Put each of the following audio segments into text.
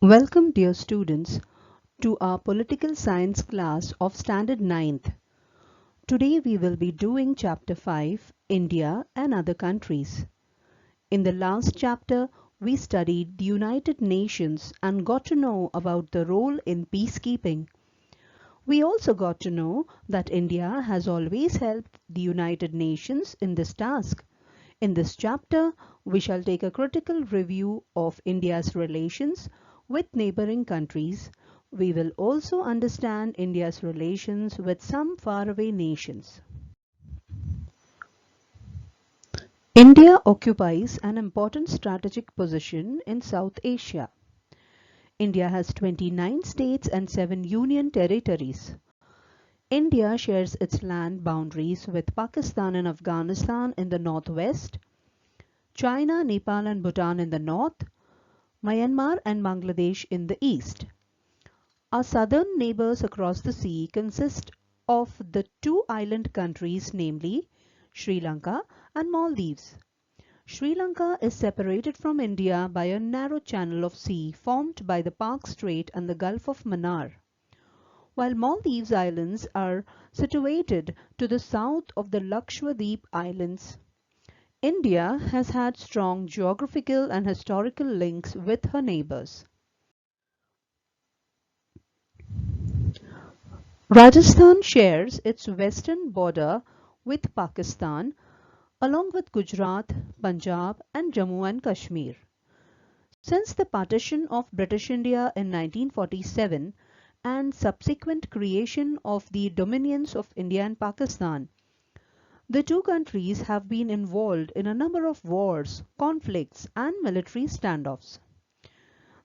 Welcome, dear students, to our political science class of Standard 9th. Today we will be doing Chapter 5, India and Other Countries. In the last chapter, we studied the United Nations and got to know about the role in peacekeeping. We also got to know that India has always helped the United Nations in this task. In this chapter, we shall take a critical review of India's relations with neighbouring countries. We will also understand India's relations with some faraway nations. India occupies an important strategic position in South Asia. India has 29 states and 7 union territories. India shares its land boundaries with Pakistan and Afghanistan in the northwest, China, Nepal and Bhutan in the north, Myanmar and Bangladesh in the east. Our southern neighbours across the sea consist of the two island countries, namely Sri Lanka and Maldives. Sri Lanka is separated from India by a narrow channel of sea formed by the Park Strait and the Gulf of Mannar, while Maldives Islands are situated to the south of the Lakshadweep Islands. India has had strong geographical and historical links with her neighbours. Rajasthan shares its western border with Pakistan along with Gujarat, Punjab and Jammu and Kashmir. Since the partition of British India in 1947 and subsequent creation of the dominions of India and Pakistan, the two countries have been involved in a number of wars, conflicts and military standoffs.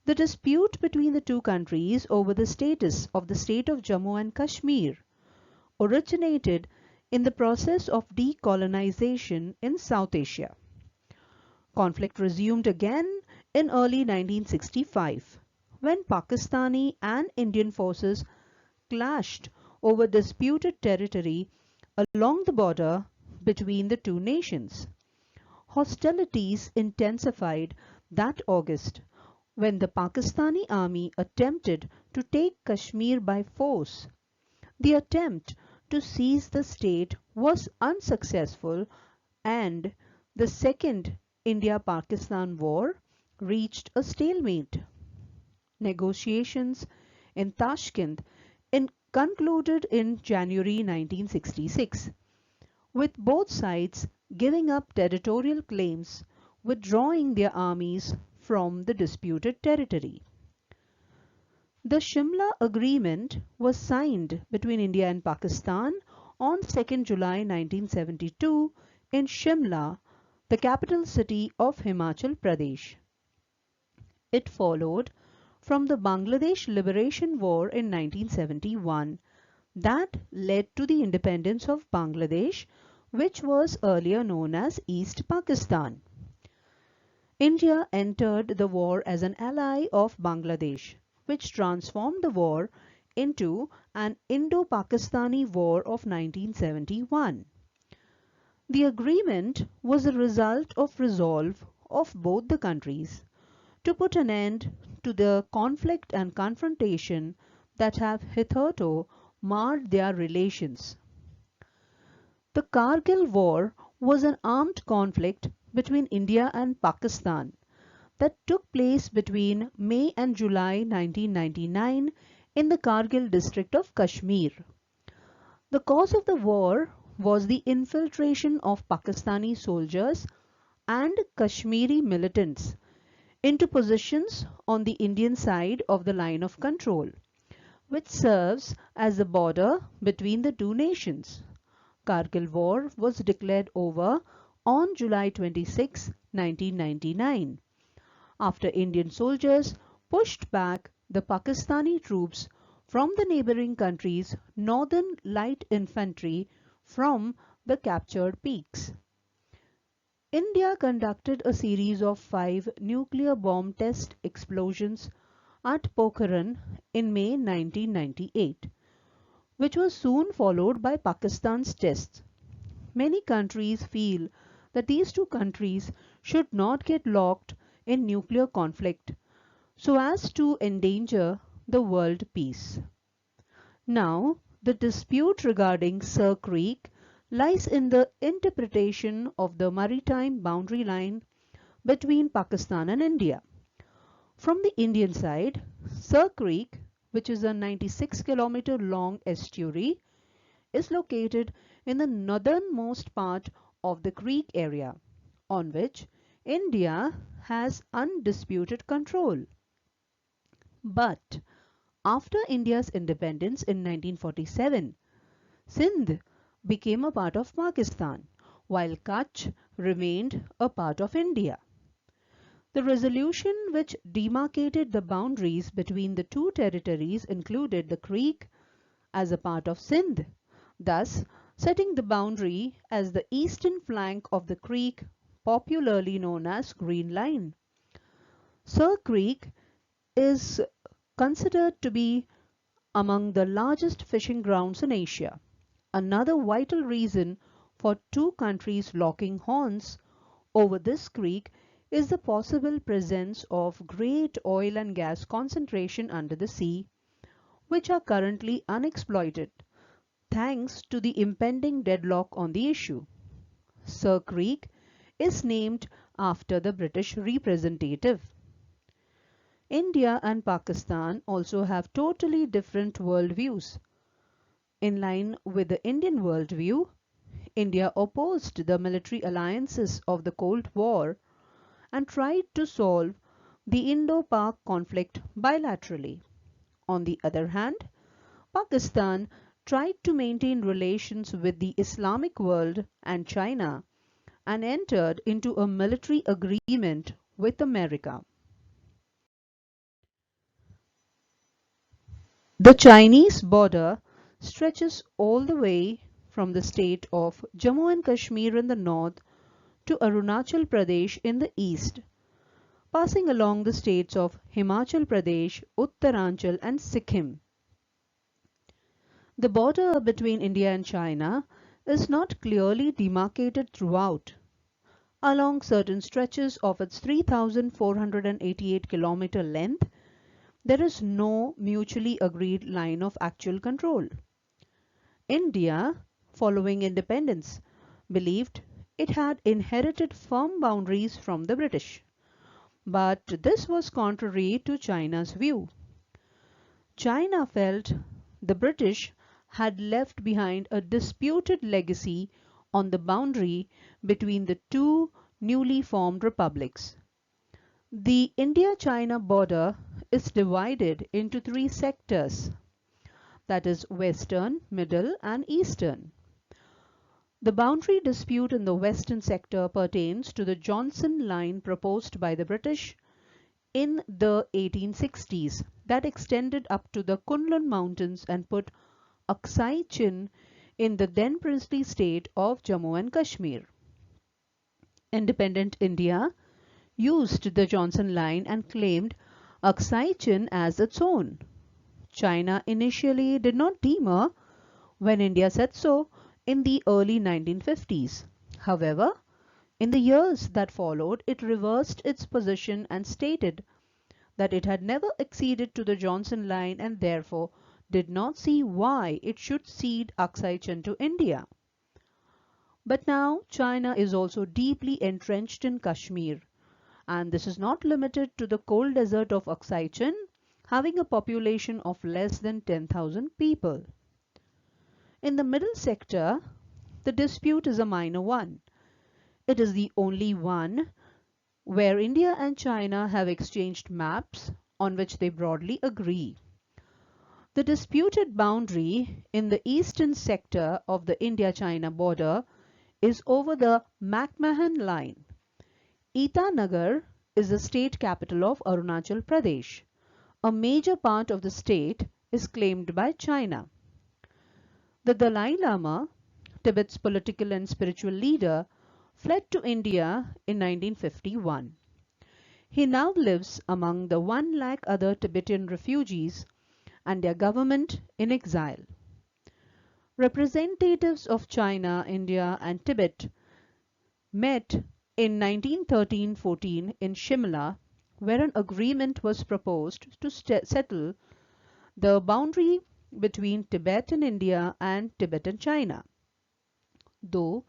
The dispute between the two countries over the status of the state of Jammu and Kashmir originated in the process of decolonization in South Asia. Conflict resumed again in early 1965 when Pakistani and Indian forces clashed over disputed territory along the border between the two nations. Hostilities intensified that August when the Pakistani army attempted to take Kashmir by force. The attempt to seize the state was unsuccessful and the Second India-Pakistan War reached a stalemate. Negotiations in Tashkent concluded in January 1966, with both sides giving up territorial claims, withdrawing their armies from the disputed territory. The Shimla Agreement was signed between India and Pakistan on 2nd July 1972 in Shimla, the capital city of Himachal Pradesh. It followed from the Bangladesh Liberation War in 1971 that led to the independence of Bangladesh, which was earlier known as East Pakistan. India entered the war as an ally of Bangladesh, which transformed the war into an Indo-Pakistani War of 1971. The agreement was a result of resolve of both the countries to put an end to the conflict and confrontation that have hitherto marred their relations. The Kargil War was an armed conflict between India and Pakistan that took place between May and July 1999 in the Kargil district of Kashmir. The cause of the war was the infiltration of Pakistani soldiers and Kashmiri militants into positions on the Indian side of the line of control, which serves as the border between the two nations. Kargil War was declared over on July 26, 1999, after Indian soldiers pushed back the Pakistani troops from the neighbouring country's northern light infantry from the captured peaks. India conducted a series of 5 nuclear bomb test explosions at Pokhran in May 1998, which was soon followed by Pakistan's tests. Many countries feel that these two countries should not get locked in nuclear conflict, so as to endanger the world peace. Now, the dispute regarding Sir Creek lies in the interpretation of the maritime boundary line between Pakistan and India. From the Indian side, Sir Creek, which is a 96-kilometer long estuary, is located in the northernmost part of the creek area, on which India has undisputed control. But after India's independence in 1947, Sindh became a part of Pakistan, while Kutch remained a part of India. The resolution which demarcated the boundaries between the two territories included the creek as a part of Sindh, thus setting the boundary as the eastern flank of the creek, popularly known as Green Line. Sir Creek is considered to be among the largest fishing grounds in Asia. Another vital reason for two countries locking horns over this creek is the possible presence of great oil and gas concentration under the sea, which are currently unexploited, thanks to the impending deadlock on the issue. Sir Creek is named after the British representative. India and Pakistan also have totally different worldviews. In line with the Indian worldview, India opposed the military alliances of the Cold War and tried to solve the Indo-Pak conflict bilaterally. On the other hand, Pakistan tried to maintain relations with the Islamic world and China and entered into a military agreement with America. The Chinese border stretches all the way from the state of Jammu and Kashmir in the north to Arunachal Pradesh in the east, passing along the states of Himachal Pradesh, Uttaranchal and Sikkim. The border between India and China is not clearly demarcated throughout. Along certain stretches of its 3,488-kilometer length, there is no mutually agreed line of actual control. India, following independence, believed it had inherited firm boundaries from the British. But this was contrary to China's view. China felt the British had left behind a disputed legacy on the boundary between the two newly formed republics. The India-China border is divided into three sectors, that is Western, Middle and Eastern. The boundary dispute in the Western sector pertains to the Johnson Line proposed by the British in the 1860s that extended up to the Kunlun Mountains and put Aksai Chin in the then princely state of Jammu and Kashmir. Independent India used the Johnson Line and claimed Aksai Chin as its own. China initially did not demur when India said so in the early 1950s. However, in the years that followed, it reversed its position and stated that it had never acceded to the Johnson Line and therefore did not see why it should cede Aksai Chin to India. But now China is also deeply entrenched in Kashmir, and this is not limited to the cold desert of Aksai Chin, having a population of less than 10,000 people. In the middle sector, the dispute is a minor one. It is the only one where India and China have exchanged maps on which they broadly agree. The disputed boundary in the eastern sector of the India-China border is over the McMahon Line. Itanagar is the state capital of Arunachal Pradesh. A major part of the state is claimed by China. The Dalai Lama, Tibet's political and spiritual leader, fled to India in 1951. He now lives among the 1 lakh other Tibetan refugees and their government in exile. Representatives of China, India and Tibet met in 1913-14 in Shimla where an agreement was proposed to settle the boundary between Tibet in India and Tibet in China. Though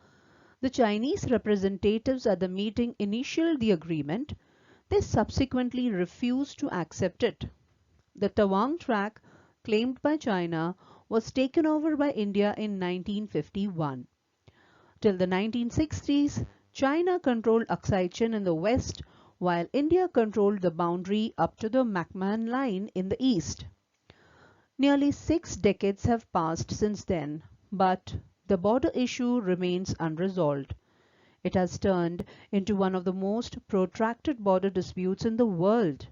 the Chinese representatives at the meeting initialed the agreement, they subsequently refused to accept it. The Tawang Tract, claimed by China, was taken over by India in 1951. Till the 1960s, China controlled Aksai Chin in the west, while India controlled the boundary up to the McMahon Line in the east. Nearly 6 decades have passed since then, but the border issue remains unresolved. It has turned into one of the most protracted border disputes in the world.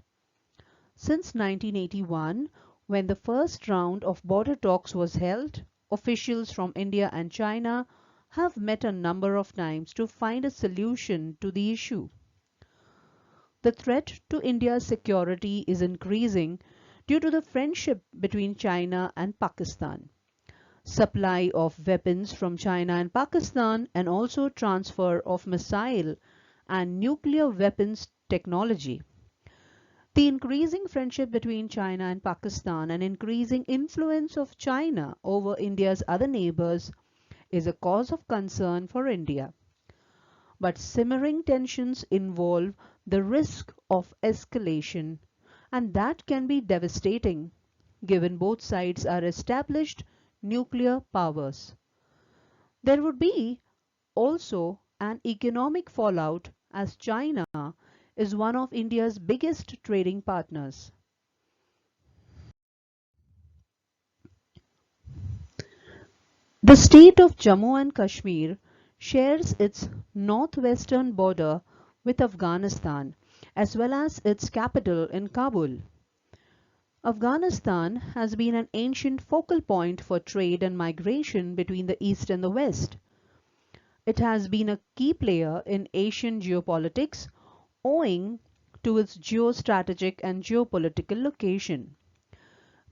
Since 1981, when the first round of border talks was held, officials from India and China have met a number of times to find a solution to the issue. The threat to India's security is increasing due to the friendship between China and Pakistan. Supply of weapons from China and Pakistan, and also transfer of missile and nuclear weapons technology. The increasing friendship between China and Pakistan and increasing influence of China over India's other neighbors is a cause of concern for India. But simmering tensions involve the risk of escalation, and that can be devastating given both sides are established nuclear powers. There would be also an economic fallout as China is one of India's biggest trading partners. The state of Jammu and Kashmir shares its northwestern border with Afghanistan as well as its capital in Kabul. Afghanistan has been an ancient focal point for trade and migration between the East and the West. It has been a key player in Asian geopolitics owing to its geostrategic and geopolitical location.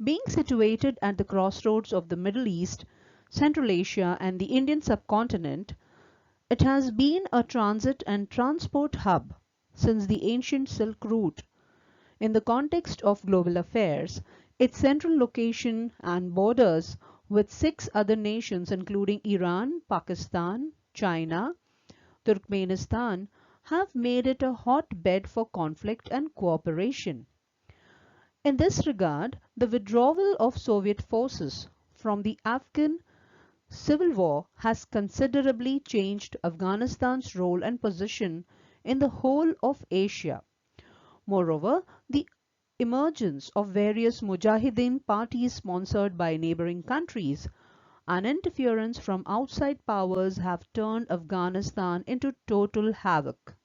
Being situated at the crossroads of the Middle East, Central Asia, and the Indian subcontinent, it has been a transit and transport hub since the ancient Silk Route. In the context of global affairs, its central location and borders with 6 other nations including Iran, Pakistan, China, Turkmenistan have made it a hotbed for conflict and cooperation. In this regard, the withdrawal of Soviet forces from the Afghan civil war has considerably changed Afghanistan's role and position in the whole of Asia. Moreover, the emergence of various Mujahideen parties sponsored by neighboring countries and interference from outside powers have turned Afghanistan into total havoc.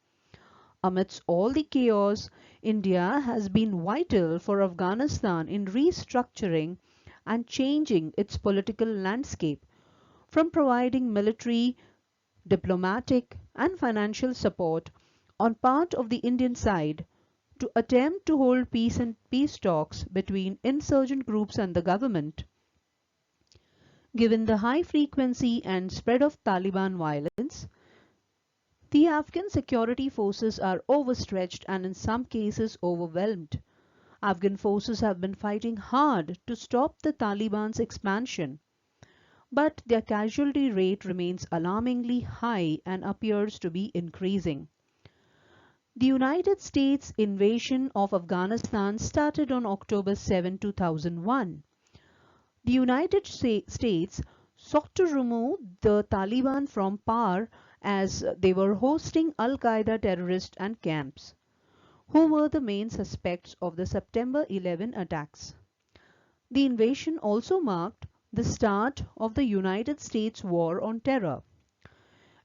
Amidst all the chaos, India has been vital for Afghanistan in restructuring and changing its political landscape, from providing military, diplomatic, and financial support on part of the Indian side to attempt to hold peace talks between insurgent groups and the government. Given the high frequency and spread of Taliban violence, the Afghan security forces are overstretched and in some cases overwhelmed. Afghan forces have been fighting hard to stop the Taliban's expansion, but their casualty rate remains alarmingly high and appears to be increasing. The United States invasion of Afghanistan started on October 7, 2001. The United States sought to remove the Taliban from power as they were hosting Al-Qaeda terrorists and camps, who were the main suspects of the September 11 attacks. The invasion also marked the start of the United States war on terror.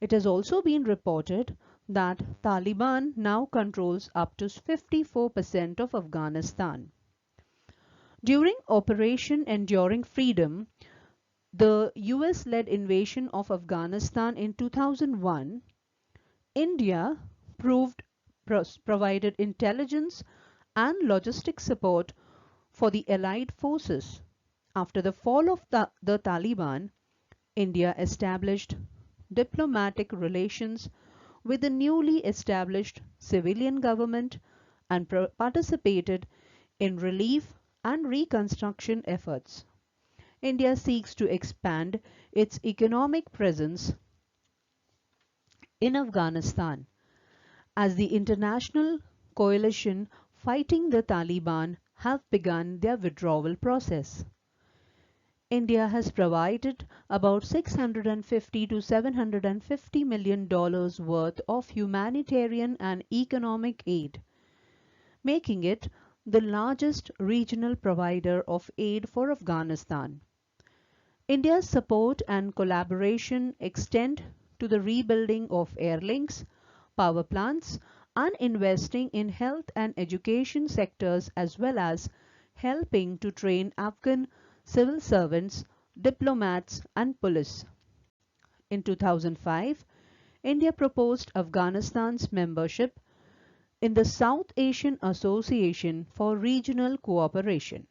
It has also been reported that Taliban now controls up to 54% of Afghanistan. During Operation Enduring Freedom, the US-led invasion of Afghanistan in 2001, India provided intelligence and logistic support for the allied forces. After the fall of the Taliban, India established diplomatic relations with the newly established civilian government and participated in relief and reconstruction efforts. India seeks to expand its economic presence in Afghanistan as the international coalition fighting the Taliban have begun their withdrawal process. India has provided about $650 to $750 million worth of humanitarian and economic aid, making it the largest regional provider of aid for Afghanistan. India's support and collaboration extend to the rebuilding of air links, power plants, and investing in health and education sectors, as well as helping to train Afghan civil servants, diplomats, and police. In 2005, India proposed Afghanistan's membership in the South Asian Association for Regional Cooperation.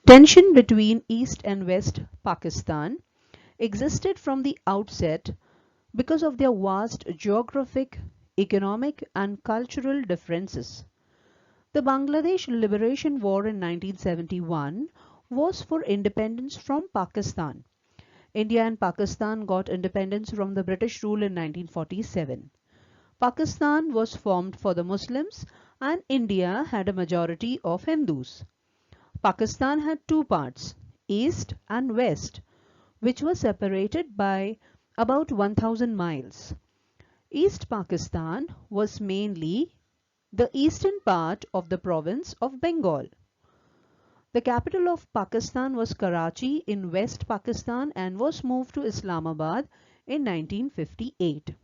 Tension between East and West Pakistan existed from the outset because of their vast geographic, economic, and cultural differences. The Bangladesh Liberation War in 1971 was for independence from Pakistan. India and Pakistan got independence from the British rule in 1947. Pakistan was formed for the Muslims and India had a majority of Hindus. Pakistan had two parts, East and West, which were separated by about 1000 miles. East Pakistan was mainly the eastern part of the province of Bengal. The capital of Pakistan was Karachi in West Pakistan and was moved to Islamabad in 1958.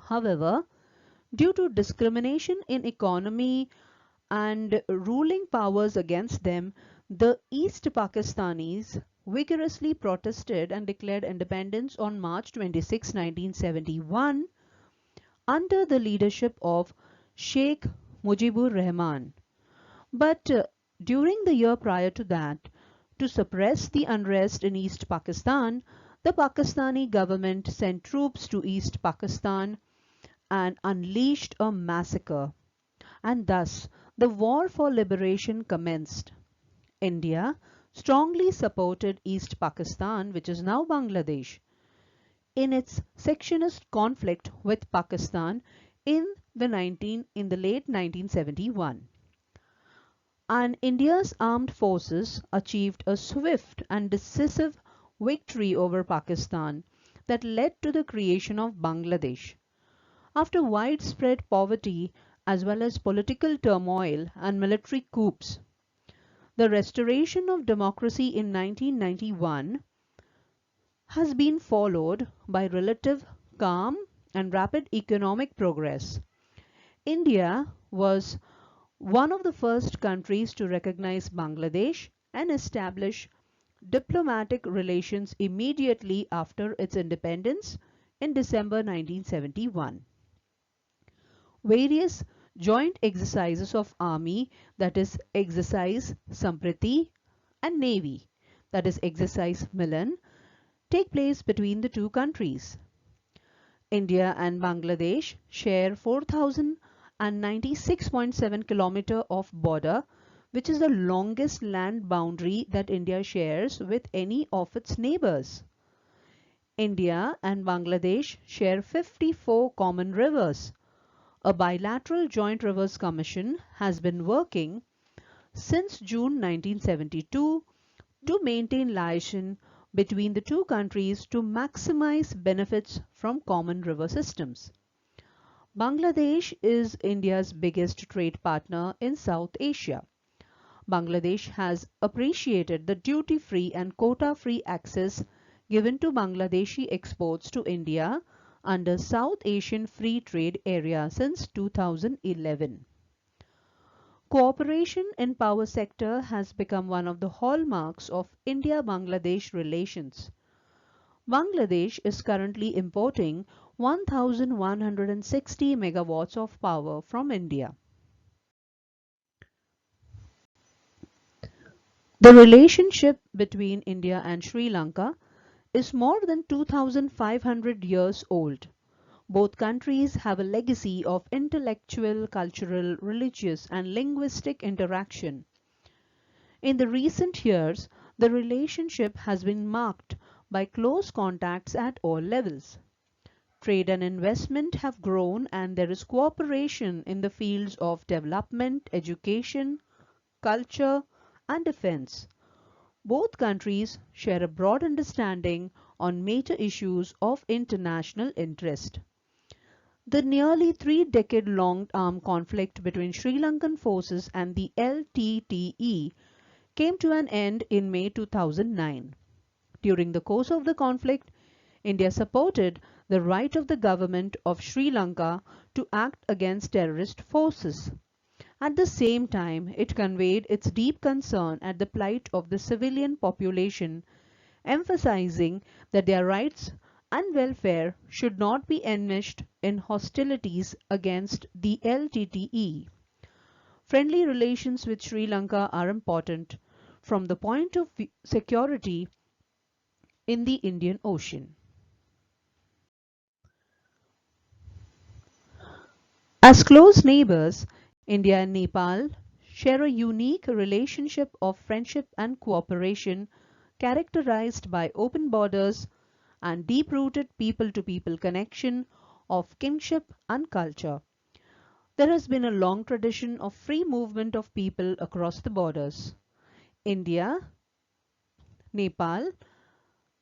However, due to discrimination in economy and ruling powers against them, the East Pakistanis vigorously protested and declared independence on March 26, 1971 under the leadership of Sheikh Mujibur Rahman. But during the year prior to that, to suppress the unrest in East Pakistan, the Pakistani government sent troops to East Pakistan and unleashed a massacre, and thus the war for liberation commenced. India strongly supported East Pakistan, which is now Bangladesh, in its secessionist conflict with Pakistan in the late 1971. And India's armed forces achieved a swift and decisive victory over Pakistan that led to the creation of Bangladesh. After widespread poverty as well as political turmoil and military coups, the restoration of democracy in 1991 has been followed by relative calm and rapid economic progress. India was one of the first countries to recognize Bangladesh and establish diplomatic relations immediately after its independence in December 1971. Various joint exercises of Army, that is Exercise Sampriti, and Navy, that is Exercise Milan, take place between the two countries. India and Bangladesh share 4,096.7 km of border, which is the longest land boundary that India shares with any of its neighbors. India and Bangladesh share 54 common rivers. A bilateral Joint Rivers Commission has been working since June 1972 to maintain liaison between the two countries to maximize benefits from common river systems. Bangladesh is India's biggest trade partner in South Asia. Bangladesh has appreciated the duty-free and quota-free access given to Bangladeshi exports to India under South Asian Free Trade Area since 2011. Cooperation in power sector has become one of the hallmarks of India-Bangladesh relations. Bangladesh is currently importing 1,160 megawatts of power from India. The relationship between India and Sri Lanka is more than 2,500 years old. Both countries have a legacy of intellectual, cultural, religious, and linguistic interaction. In the recent years, the relationship has been marked by close contacts at all levels. Trade and investment have grown, and there is cooperation in the fields of development, education, culture, and defense. Both countries share a broad understanding on major issues of international interest. The nearly 3-decade-long armed conflict between Sri Lankan forces and the LTTE came to an end in May 2009. During the course of the conflict, India supported the right of the government of Sri Lanka to act against terrorist forces. At the same time, it conveyed its deep concern at the plight of the civilian population, emphasizing that their rights and welfare should not be enmeshed in hostilities against the LTTE. Friendly relations with Sri Lanka are important from the point of security in the Indian Ocean. As close neighbors, India and Nepal share a unique relationship of friendship and cooperation characterized by open borders and deep-rooted people-to-people connection of kinship and culture. There has been a long tradition of free movement of people across the borders. India, Nepal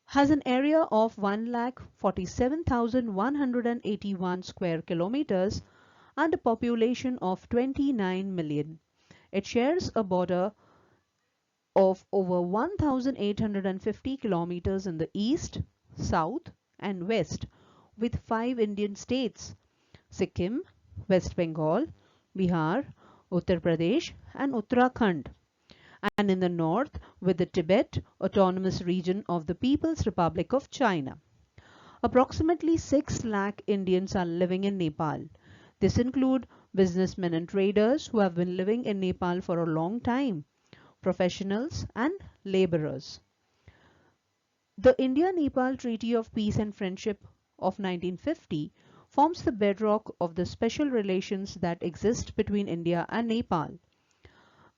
has an area of 1,47,181 square kilometers and a population of 29 million. It shares a border of over 1,850 kilometers in the east, south, and west with 5 Indian states: Sikkim, West Bengal, Bihar, Uttar Pradesh, and Uttarakhand, and in the north with the Tibet Autonomous Region of the People's Republic of China. Approximately 6 lakh Indians are living in Nepal. This include businessmen and traders who have been living in Nepal for a long time, professionals and laborers. The India-Nepal Treaty of Peace and Friendship of 1950 forms the bedrock of the special relations that exist between India and Nepal.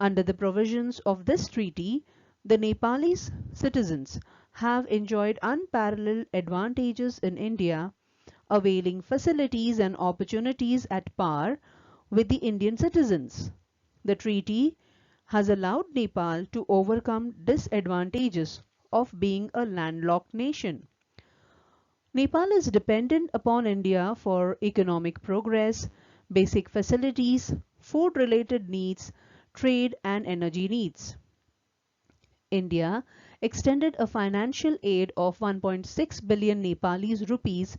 Under the provisions of this treaty, the Nepalese citizens have enjoyed unparalleled advantages in India, availing facilities and opportunities at par with the Indian citizens. The treaty has allowed Nepal to overcome disadvantages of being a landlocked nation. Nepal is dependent upon India for economic progress, basic facilities, food-related needs, trade and energy needs. India extended a financial aid of 1.6 billion Nepalese rupees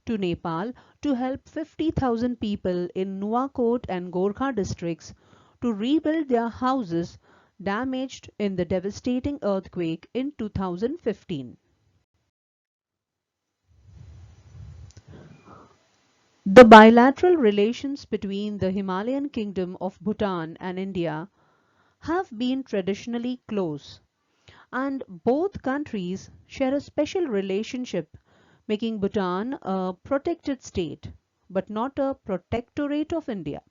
to Nepal to help 50,000 people in Nuwakot and Gorkha districts to rebuild their houses damaged in the devastating earthquake in 2015. The bilateral relations between the Himalayan kingdom of Bhutan and India have been traditionally close, and both countries share a special relationship, making Bhutan a protected state, but not a protectorate of India.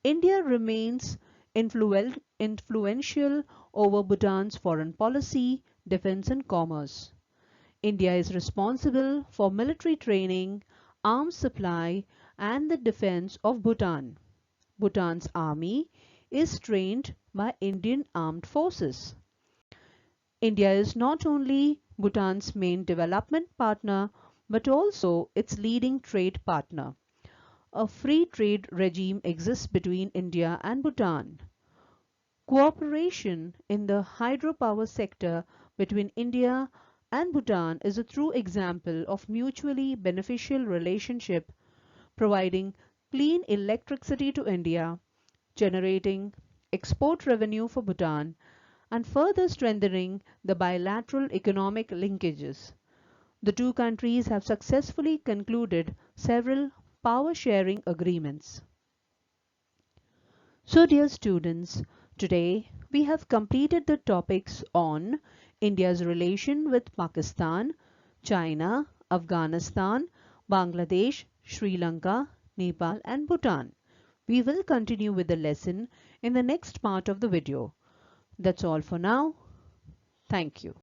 India remains influential over Bhutan's foreign policy, defense and commerce. India is responsible for military training, arms supply and the defense of Bhutan. Bhutan's army is trained by Indian armed forces. India is not only Bhutan's main development partner but also its leading trade partner. A free trade regime exists between India and Bhutan. Cooperation in the hydropower sector between India and Bhutan is a true example of mutually beneficial relationship, providing clean electricity to India, generating export revenue for Bhutan, and further strengthening the bilateral economic linkages. The two countries have successfully concluded several power sharing agreements. So dear students, today we have completed the topics on India's relation with Pakistan, China, Afghanistan, Bangladesh, Sri Lanka, Nepal and Bhutan. We will continue with the lesson in the next part of the video. That's all for now. Thank you.